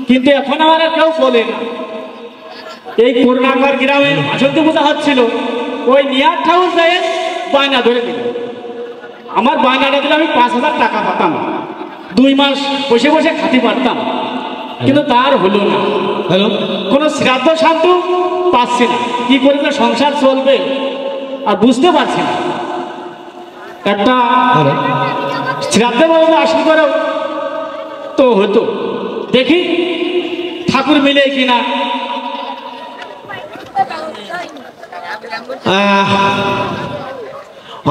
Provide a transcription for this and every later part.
কিন্তু এখন আমার আর কেউ বলে না। এই করুণাকর গ্রামে বাসন্তী পূজা হচ্ছিল, ওই নিয়ার ঠাকুর যায় বায়না ধরে দিল। আমার বায়নাটা দিলে আমি 5,000 টাকা পাতাম, 2 মাস বসে বসে খাতি পারতাম, কিন্তু তার হলো না। কোনো শ্রাদ্ধ শান্ত পাচ্ছি না, কি করে না সংসার চলবে আর বুঝতে পারছি না। একটা শ্রাদ্ধ বাবু আসল করেও তো হতো, দেখি ঠাকুর মিলে কিনা।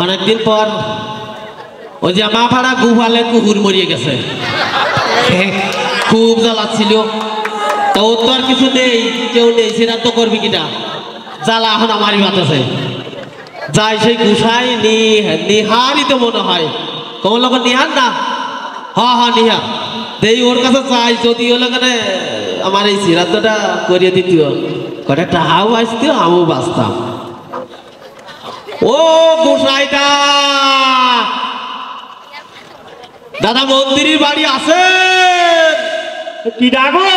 অনেকদিন পর ওই যে মা ভাড়া গুহালে কুকুর মরিয়ে গেছে, খুব জ্বালাচ্ছিল। তা ওর তো আর কিছু নেই, কেউ নেই, সেটা তো করবি কিনা, জ্বালা এখন আমারই বাতাসে যাই। সেই গুসাই নিহারই তো মনে হয়, কোন লোক নিহার না, হ্যাঁ নিহার দেই ওর কাছে চাই। যদি হলে কেন আমার এই শ্রাদ্ধটা করিয়ে দিত, কটা টাকাও আসত, আমিও বাঁচতাম। ও গোসাইটা দাদা, মন্দিরের বাড়ি আছে কি ডাকো?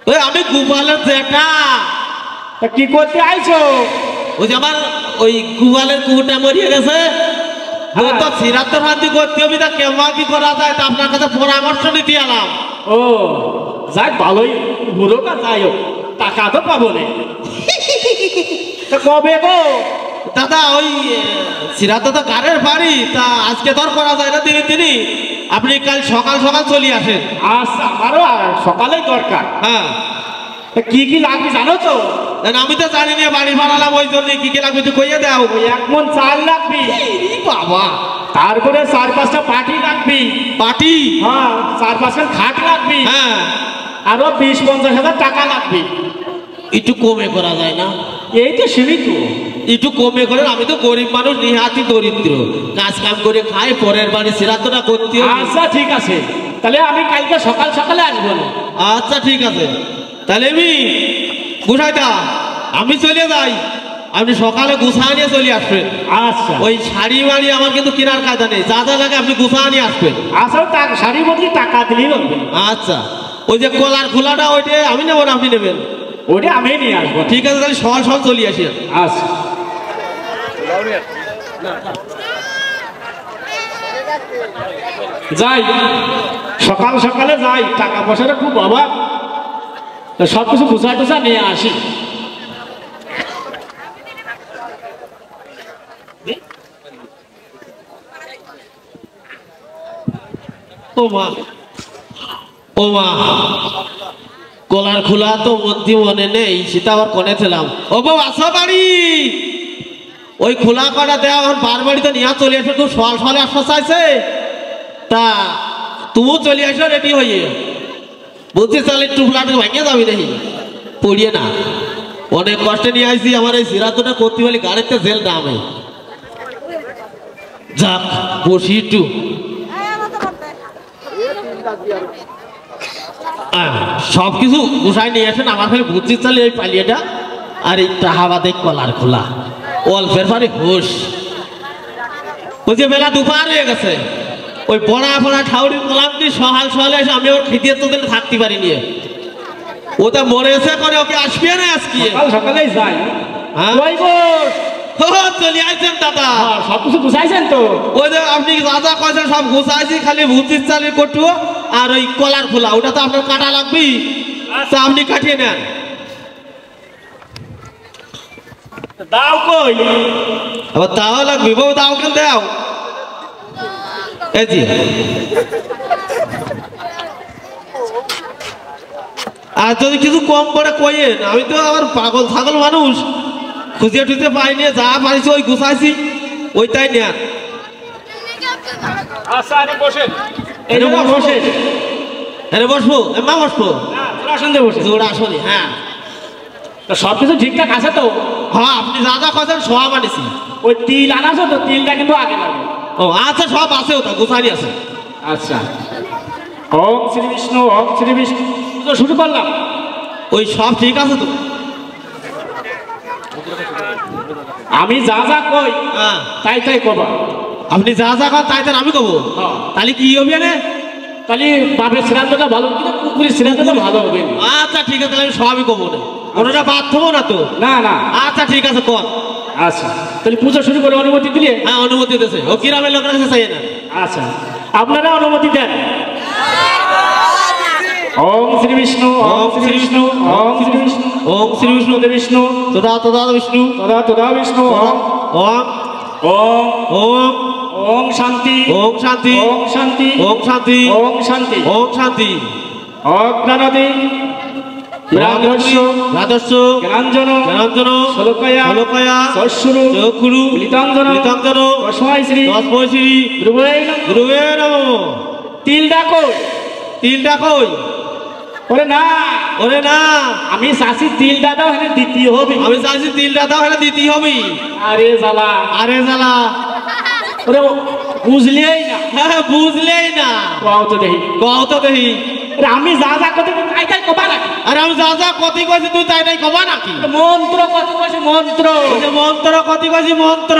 ওই আমি গোপালের জেঠা। কি করতে আইছো? ওই যে আমার ওই গোপালের কুকুরটা মরিয়ে গেছে, তো শ্রাদ্ধ শান্তি করতে হবে, তা কেমন কি করা যায়, তা আপনার কাছে পরামর্শ নিতে এলাম। ও যাই, ভালোই বুড়ো কা, যাই হোক টাকা তো পাবো না। কবে গো দাদা? ওই শ্রাদ্ধ তো গাড়ের বাড়ি, তা আজকে তো আর করা যায় না দিনে। আপনি কাল সকাল সকাল চলে আসেন। আচ্ছা, আমারও সকালেই দরকার। হ্যাঁ, কি কি লাগবে জানো তো? আমি তো জানি না, বাড়ি ভাড়ালাম, ওই জন্য কি কি লাগবে তুই কইয়ে দাও। 1 মণ চাল লাগবে বাবা, তারপরে 4-5টা পাটি লাগবে। পাটি? হ্যাঁ, 4-5 খাট লাগবে। হ্যাঁ, আরো 20-50 হাজার টাকা লাগবে। একটু কমে করা যায় না? এই তো সীমিত, একটু কমে করে। আমি তো গরিব মানুষ, নিহাতি দরিদ্র, কাজ কাম করে খাই, পরের বাড়ি শ্রাদ্ধটা করতে হবে। আচ্ছা ঠিক আছে, তাহলে আমি কালকে সকাল সকালে আসবো না? আচ্ছা ঠিক আছে, তাহলে আমি গুছাইতা আমি চলে যাই, আপনি সকালে গুছা নিয়ে চলে আসবেন। আচ্ছা, ওই শাড়ি বাড়ি আমার কিন্তু কেনার কাজা নেই, যা যা লাগে আপনি গুছা নিয়ে আসবেন। আচ্ছা, শাড়ি বদলি টাকা দিলেই হবে। আচ্ছা, ওই যে কলার খোলাটা ওইটা আমি নেবো না, আপনি নেবেন? ওইটা আমি নিয়ে আসবো। ঠিক আছে, তাহলে সকাল সকাল চলে আসি। আচ্ছা, যাই সকাল সকালে যাই, টাকা পয়সাটা খুব অভাব, সবকিছু গুছা টুছা নিয়ে আসি। ও মা, ও মা, কলার খোলা তো মন্ত্রী মনে নেই, সেটা আবার কনে ছিলাম। ও বউ আসো বাড়ি, ওই খোলা কটা দেওয়া এখন বার বাড়িতে নিয়ে চলে আসবে। খুব সকাল সকালে আসতে চাইছে, তা তুমিও চলে আসো রেডি হয়ে। বলছি তাহলে টুকলাটা ভাঙিয়ে যাবি নাকি? পড়িয়ে না, অনেক কষ্টে নিয়ে আসছি। আমার এই শ্রাদ্ধটা করতে বলি গাড়িতে জেল দামে। যাক, বসি একটু। সবকিছু গুছাই নিয়ে আসেন, আমার খালি বুঝছি চালি এই পালিয়েটা আর এই টাহাবাদে কলার খোলা, অল্পের পরে হোস। ওই যে বেলা দুপুর হয়ে গেছে, ওই বড়া ফড়া ঠাউরি করলাম কি সহাল সহালে এসে আমি ওর খিদিয়ে তো দিলে থাকতে পারি নিয়ে। ওটা মরেছে করে, ওকে আসবে না আজকে? সকালেই যাই। হ্যাঁ চলে আসছেন দাদা, সবকিছু গুছাইছেন তো? ওই যে আপনি যা যা কয়েছেন সব গুছাইছি, খালি ভুচির চালের কটু আর ওই কলার খোলা, ওটা তো আপনার কাটা লাগবে, তা আপনি কাটিয়ে নেন। দাও কই? আবার তাও লাগবে বউ, দাও কেন দাও। এই জি, আর যদি কিছু কম করে কইেন, আমি তো আবার পাগল ছাগল মানুষ, খুঁজে টুজে পাইনি, যা পাইছি ওই গুছাইছি, ওইটাই নেন। আচ্ছা, আরে বসেন, এই যে বসেন। হ্যাঁ বসবো, মা বসবো, আসুন বসে, জোড়া আসুন। হ্যাঁ, তো সবকিছু ঠিকঠাক আছে তো? হ্যাঁ, আপনি যা যা কথা সব আনিছি। ওই তিল আনাছো তো? তিলটা কিন্তু আগে লাগবে। ও আচ্ছা, সব আছে, ওটা গুছানি আছে। আচ্ছা, ওম শ্রী বিষ্ণু, ওম শ্রী বিষ্ণু, তো শুরু করলাম। ওই সব ঠিক আছে তো? আমি যা যা কই তাই তাই কবা। আপনি যা যা কন তাই তাই আমি কব, তাহলে কি হবে না? তাহলে বাপের শ্রাদ্ধটা ভালো কিন্তু পুকুরের শ্রাদ্ধটা ভালো হবে। আচ্ছা ঠিক আছে, তাহলে আমি সবই কমো না, কোনোটা বাদ থবো না তো। না না আচ্ছা ঠিক আছে কর। আচ্ছা তাহলে পুজো শুরু করে অনুমতি দিলে? হ্যাঁ অনুমতি দিতেছে, ও গ্রামের লোকের কাছে চাই না। আচ্ছা আপনারা অনুমতি দেন। ওম শ্রী বিষ্ণু ওম শ্রী বিষ্ণু ওম শ্রী বিষ্ণু ওম শ্রী বিষ্ণু বিষ্ণু তদা তদা বিষ্ণু তদা তদা বিষ্ণু ওম ওম ওম ওম ওম শান্তি ওম শান্তি ওম শান্তি ওম শান্তি ওম শান্তি ওম শান্তি। অজ্ঞানদী রাজস্ব রাজস্ব জ্ঞানাঞ্জন জ্ঞানাঞ্জন শোলকয়া শোলকয়া চক্ষুরু চক্ষুরু লিতাঞ্জন লিতাঞ্জন তস্মৈ শ্রী তস্মৈ শ্রী গুরুবে নমঃ। গুরুবে নমঃ। তিল ডাকো। তিলটা কই? ওরে না ওরে না, আমি চাষি তিল দাদাও হেনে দ্বিতীয় হবি। আমি চাইছি তিলটা দাও, এটা দিতেই হবে। আরে জ্বালা আরে জ্বালা, ওরে বুঝলেই না। হ্যাঁ বুঝলেই না, কও তো দেখি। কও তো দেখি। আরে আমি যা যা কথা তাই তাই কবা নাকি? আরে আমি যা যা কতি কইছি তুই তাই তাই কবা নাকি? মন্ত্র কত কইছে মন্ত্র। ওই যে মন্ত্র কতি কইছি মন্ত্র।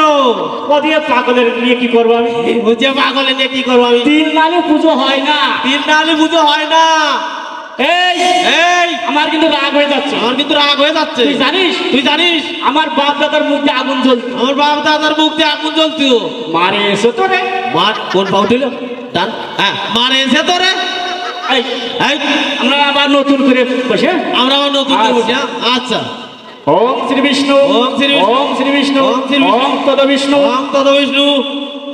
কদিয়ে পাগলের নিয়ে কি করবো আমি? বুঝে পাগলে নিয়ে কি করবো আমি? তিল নালে পুজো হয় না। তিল নালে পুজো হয় না। এই এই আমার কিন্তু রাগ হয়ে যাচ্ছে। আমার কিন্তু রাগ হয়ে যাচ্ছে। তুই জানিস? তুই জানিস আমার বাপ দাদার মুখে আগুন জ্বলতো। আমার বাপ দাদার মুখ দিয়ে আগুন জ্বলতো। মারে এসে তো রে। মার কোন পাউ দিল? ডান হ্যাঁ মারে এসে তো রে। এই এই আমরা আবার নতুন করে বসে আমরা আবার নতুন করে বসি। আচ্ছা ওম শ্রী বিষ্ণু ওম শ্রী বিষ্ণু ওম শ্রী বিষ্ণু ওম শ্রী বিষ্ণু ওম তদ বিষ্ণু ওম তদ বিষ্ণু।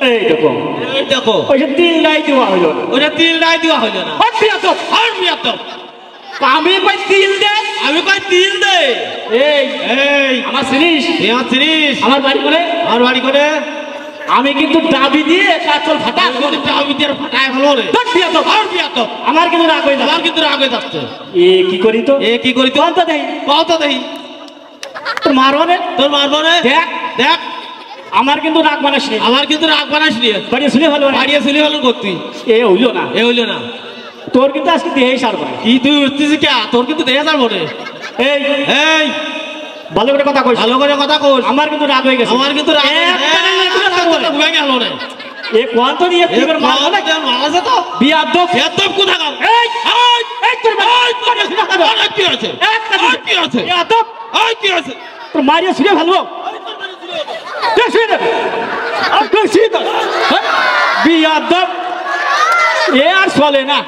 এই দেখো এই দেখো ওই যে তিল নাই দেওয়া হইলো না। ওটা তিল নাই দেওয়া হইলো না। ওই বিয়াদব, আর বিয়াদব, আমি কই তিল দে। আমি কই তিল দে। এই এই আমার চিনিস? তুই আমার চিনিস? আমার বাড়ি করে আমার বাড়ি করে আমি কিন্তু ডাবি দিয়ে কাচল ফাটা করে আমি দিয়ে ফাটায় ফেলো রে। বিয়াদব, আর বিয়াদব, আমার কিন্তু রাগ হয়ে আমার যাচ্ছে। কিন্তু রাগ হয়ে যাচ্ছে। এ কি করি তো? এ কি করি তো? কোন তো দেই কও তো দেখি। তোর মারো রে। তোর মারবো রে। দেখ দেখ আমার কিন্তু রাগ বানাস নি। আমার কিন্তু রাগ বানাস নিয়ে বাড়ি শুনে ভালো বাড়িয়ে চলে গেল করতি। এ হইলো না। এ হইলো না। তোর কিন্তু আজকে দেহে সারবো না। কি তুই উঠতেছিস কে? তোর কিন্তু দেখে যাবো রে। এই এই ভালো করে কথা কইস। ভালো করে কথা কইস। আমার কিন্তু রাগ হয়ে গেছে। আমার কিন্তু রাগ ভুগে গেল রে। এ কোন তো দিয়ে তুই করে মারবো না। মারাছে তো বিয়াদব বেদব কোথাকার। এই এই এই তোর এই কি আছে? কি আছে? বিয়াদব এই কি আছে? তোর মারিয়া শুনে ভালো। তুই শুনে দে। আর তুই শুনে দে। বিয়াদব এ আর চলে না।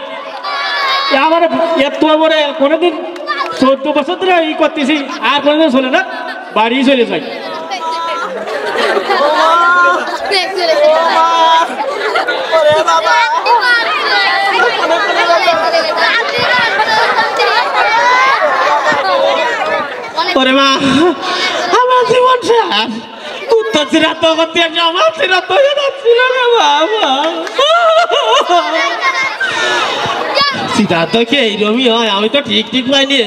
এ আমার এত বড় কোনদিন 14 বছর ধরে ই করতেছি আর কোনদিন চলে না। বাড়ি চলে যাই। ওরে মা আমার জীবন শেষ। উত্তর চিরা তো করতে আমার চিরা তো ছিল রে বাবা। সিদ্ধার্থ কি এইরকমই হয়? আমি তো ঠিক ঠিক পাইনি।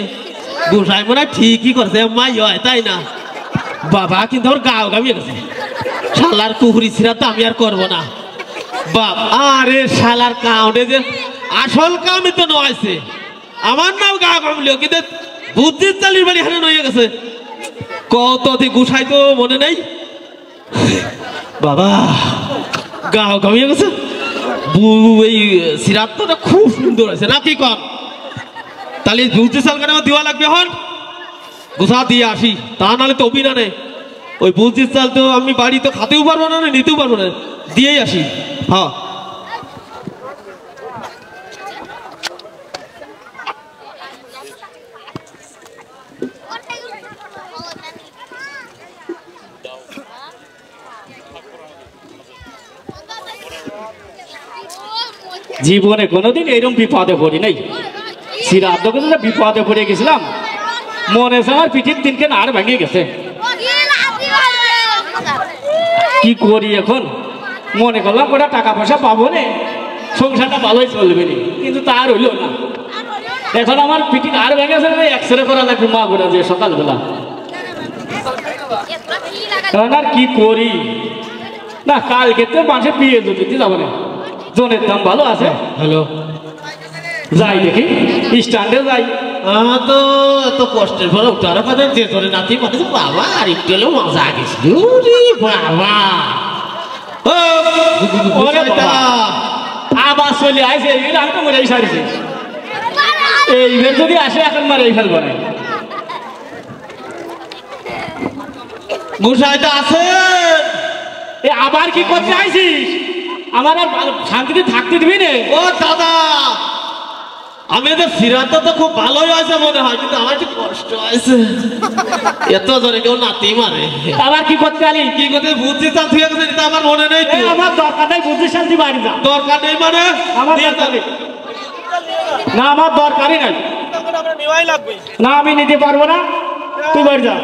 গোসাই মনে হয় ঠিকই করছে, মাই হয় তাই না? বাবা কিন্তু ওর গাও গামিয়ে গেছে। শালার কুহুরি সিরা তো আমি আর করবো না। বাপ আরে শালার কাউন্টে যে আসল কামই তো নয়ছে। আমার নাম গা কামলিও কিন্তু বুদ্ধির চালির বাড়ি হারে নয়ে গেছে। কত গুসাই তো মনে নেই। বাবা গাও গামিয়ে গেছে। এই সিরাতটা খুব সুন্দর হয়েছে না? কি কর তাহলে বুঝতে চাল কেন দেওয়া লাগবে? হন গোসা দিয়ে আসি, তা নাহলে তো অভিনা নেই। ওই বুঝতে চাল তো আমি বাড়ি তো খাতেও পারবো না, নিতেও পারবো না, দিয়েই আসি। হ্যাঁ জীবনে কোনোদিন এরকম বিপদে পড়ি নাই। শ্রীরাধ বিপদে পড়ে গেছিলাম। মনে হচ্ছে আমার পিঠির তিনকে আর ভেঙে গেছে। কি করি এখন? মনে করলাম ওটা টাকা পয়সা পাবো না, সংসারটা ভালোই চলবে না, কিন্তু তার হইল না। এখন আমার পিঠি আর ভেঙে গেছে, এক্সরে করা লাগবে মা গোটা যে সকালবেলা। এখন আর কি করি না, কালকে তো মানুষের বিয়ে দিতে যাবো না। জনের দাম ভালো আছে। হ্যালো যাই দেখি স্ট্যান্ডে যাই। আমার তো এত কষ্টের পরে উঠার কথা যে তোরে নাতি মানে বাবা আর একটু হলেও মজা গেছিল বাবা। আবার চলে আসে এইগুলো আমি তো মরেই সারিছি এইবার যদি আসে এখন মারে এই ফেলবো না মশাই তো আছে এ আবার কি করতে আইছিস আমার আর শান্তিতে থাকতে দিবি না ও দাদা আমি তো সিরাত তো খুব ভালোই আছে মনে হয় কিন্তু আমার একটু কষ্ট হয়েছে এত জনে কেউ নাতি মারে আবার কি করতে আলি কি করতে বুঝছি তা ঠিক আছে এটা আমার মনে নেই তো আমার দরকার নাই বুঝতে শান্তি বাড়ি যা দরকার নেই মানে আমার দরকার নেই না আমার দরকারই নাই না আমি নিতে পারবো না তুই বাড়ি যা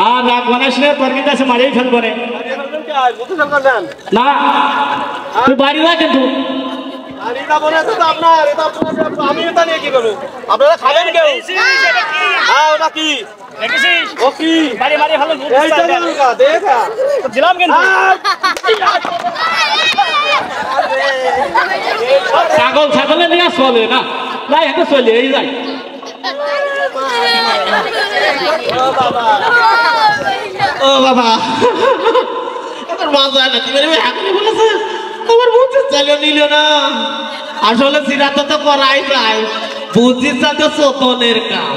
আর রাগ বানাইস না তোর কিন্তু আছে মারিয়ে ফেলবো না তুই বাড়ি যা কিন্তু আপনারা খাবেন কেউ হ্যাঁ ওটা কি ও কি দিলাম কিন্তু ছাগলে নিয়ে চলে না নাই এত চলে এই যাই ও বাবা আমার মা যায় না তুমি হাঁকলে বলেছে আমার বুঝতে চাইলেও নিল না আসলে সিরাত তো করাই যায় বুঝতে চাইতে চতনের কাম